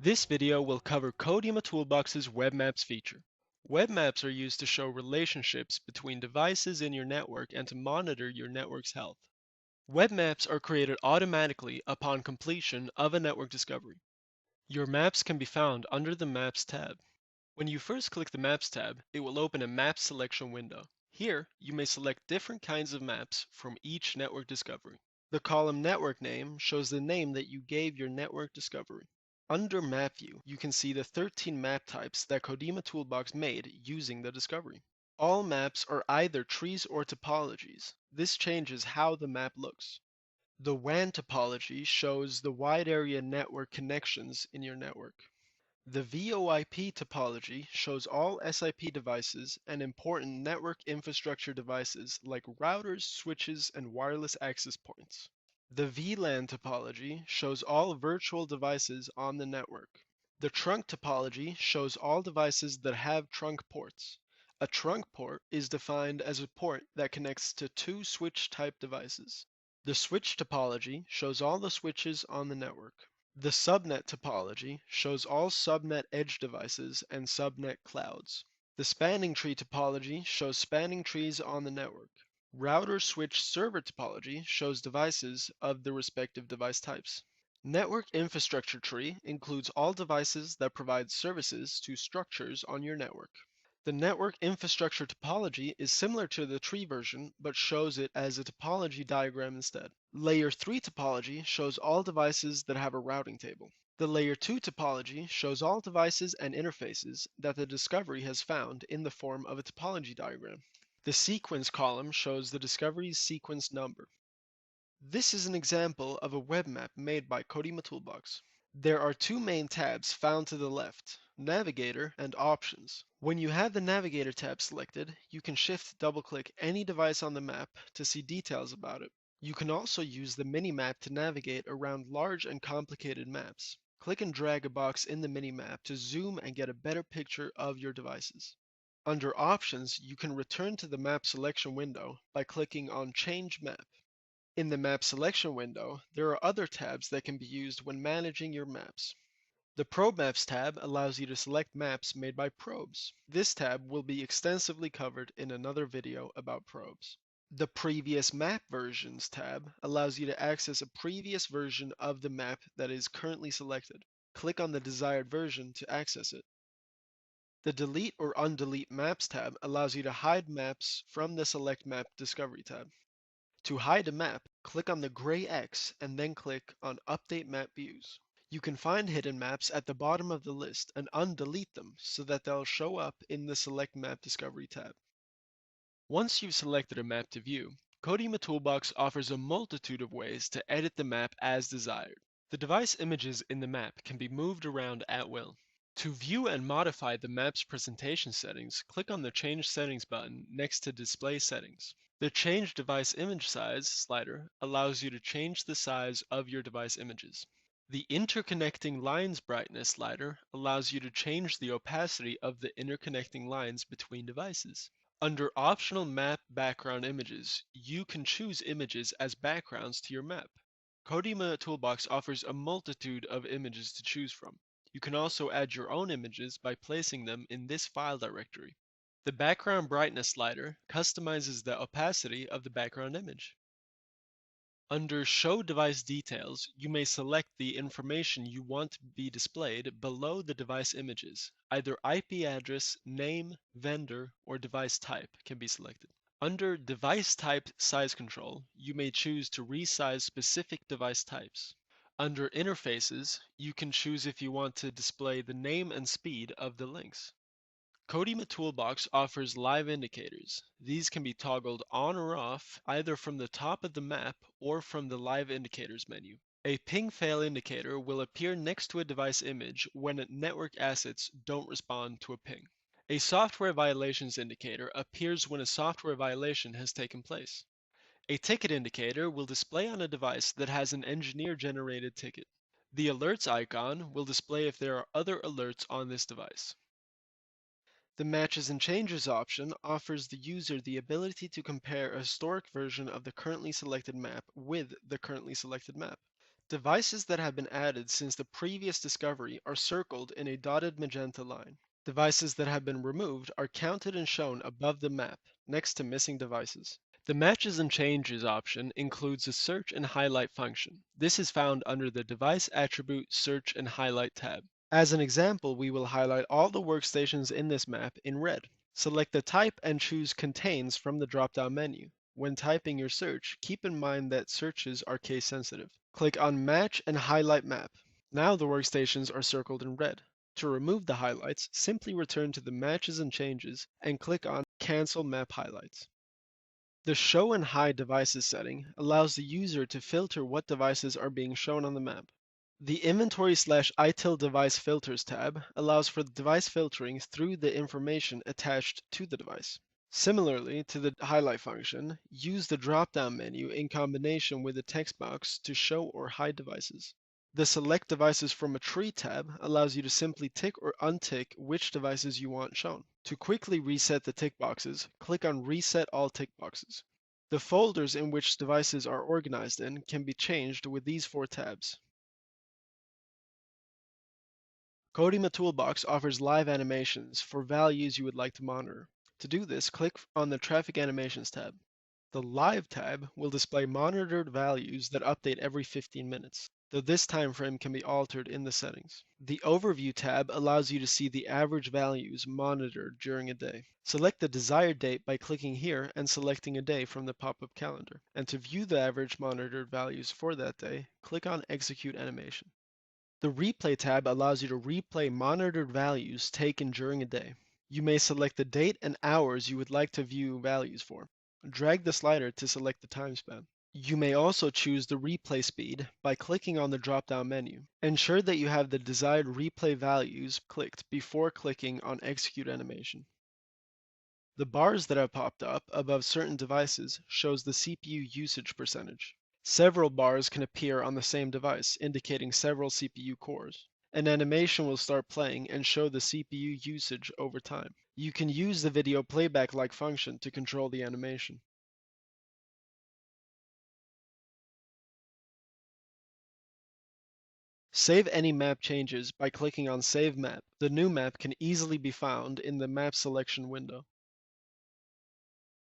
This video will cover Codima Toolbox's Web Maps feature. Web maps are used to show relationships between devices in your network and to monitor your network's health. Web maps are created automatically upon completion of a network discovery. Your maps can be found under the Maps tab. When you first click the Maps tab, it will open a map selection window. Here, you may select different kinds of maps from each network discovery. The column Network Name shows the name that you gave your network discovery. Under Map View, you can see the 13 map types that Codima Toolbox made using the discovery. All maps are either trees or topologies. This changes how the map looks. The WAN topology shows the wide area network connections in your network. The VoIP topology shows all SIP devices and important network infrastructure devices like routers, switches, and wireless access points. The VLAN topology shows all virtual devices on the network. The trunk topology shows all devices that have trunk ports. A trunk port is defined as a port that connects to two switch-type devices. The switch topology shows all the switches on the network. The subnet topology shows all subnet edge devices and subnet clouds. The spanning tree topology shows spanning trees on the network. Router switch server topology shows devices of the respective device types. Network infrastructure tree includes all devices that provide services to structures on your network. The network infrastructure topology is similar to the tree version, but shows it as a topology diagram instead. Layer 3 topology shows all devices that have a routing table. The Layer 2 topology shows all devices and interfaces that the discovery has found in the form of a topology diagram. The sequence column shows the discovery's sequence number. This is an example of a web map made by Codima Toolbox. There are two main tabs found to the left, Navigator and Options. When you have the Navigator tab selected, you can shift double-click any device on the map to see details about it. You can also use the mini-map to navigate around large and complicated maps. Click and drag a box in the mini-map to zoom and get a better picture of your devices. Under Options, you can return to the map selection window by clicking on Change Map. In the Map Selection window, there are other tabs that can be used when managing your maps. The Probe Maps tab allows you to select maps made by probes. This tab will be extensively covered in another video about probes. The Previous Map Versions tab allows you to access a previous version of the map that is currently selected. Click on the desired version to access it. The Delete or Undelete Maps tab allows you to hide maps from the Select Map Discovery tab. To hide a map, click on the gray X and then click on Update Map Views. You can find hidden maps at the bottom of the list and undelete them so that they'll show up in the Select Map Discovery tab. Once you've selected a map to view, Codima Toolbox offers a multitude of ways to edit the map as desired. The device images in the map can be moved around at will. To view and modify the map's presentation settings, click on the Change Settings button next to Display Settings. The Change Device Image Size slider allows you to change the size of your device images. The Interconnecting Lines Brightness slider allows you to change the opacity of the interconnecting lines between devices. Under Optional Map Background Images, you can choose images as backgrounds to your map. Codima Toolbox offers a multitude of images to choose from. You can also add your own images by placing them in this file directory. The Background Brightness slider customizes the opacity of the background image. Under Show Device Details, you may select the information you want to be displayed below the device images. Either IP address, name, vendor, or device type can be selected. Under Device Type Size Control, you may choose to resize specific device types. Under Interfaces, you can choose if you want to display the name and speed of the links. Codima Toolbox offers live indicators. These can be toggled on or off either from the top of the map or from the Live Indicators menu. A ping fail indicator will appear next to a device image when network assets don't respond to a ping. A software violations indicator appears when a software violation has taken place. A ticket indicator will display on a device that has an engineer-generated ticket. The alerts icon will display if there are other alerts on this device. The Matches and Changes option offers the user the ability to compare a historic version of the currently selected map with the currently selected map. Devices that have been added since the previous discovery are circled in a dotted magenta line. Devices that have been removed are counted and shown above the map, next to missing devices. The Matches and Changes option includes a search and highlight function. This is found under the Device Attribute Search and Highlight tab. As an example, we will highlight all the workstations in this map in red. Select the type and choose Contains from the drop-down menu. When typing your search, keep in mind that searches are case sensitive. Click on Match and Highlight Map. Now the workstations are circled in red. To remove the highlights, simply return to the Matches and Changes and click on Cancel Map Highlights. The Show and Hide Devices setting allows the user to filter what devices are being shown on the map. The Inventory/ITIL Device Filters tab allows for device filtering through the information attached to the device. Similarly to the highlight function, use the drop-down menu in combination with the text box to show or hide devices. The Select Devices from a Tree tab allows you to simply tick or untick which devices you want shown. To quickly reset the tick boxes, click on Reset All Tick Boxes. The folders in which devices are organized in can be changed with these 4 tabs. Codima Toolbox offers live animations for values you would like to monitor. To do this, click on the Traffic Animations tab. The Live tab will display monitored values that update every 15 minutes, though this time frame can be altered in the settings. The Overview tab allows you to see the average values monitored during a day. Select the desired date by clicking here and selecting a day from the pop-up calendar. And to view the average monitored values for that day, click on Execute Animation. The Replay tab allows you to replay monitored values taken during a day. You may select the date and hours you would like to view values for. Drag the slider to select the time span. You may also choose the replay speed by clicking on the drop-down menu. Ensure that you have the desired replay values clicked before clicking on Execute Animation. The bars that have popped up above certain devices shows the CPU usage percentage. Several bars can appear on the same device, indicating several CPU cores. An animation will start playing and show the CPU usage over time. You can use the video playback-like function to control the animation. Save any map changes by clicking on Save Map. The new map can easily be found in the Map Selection window.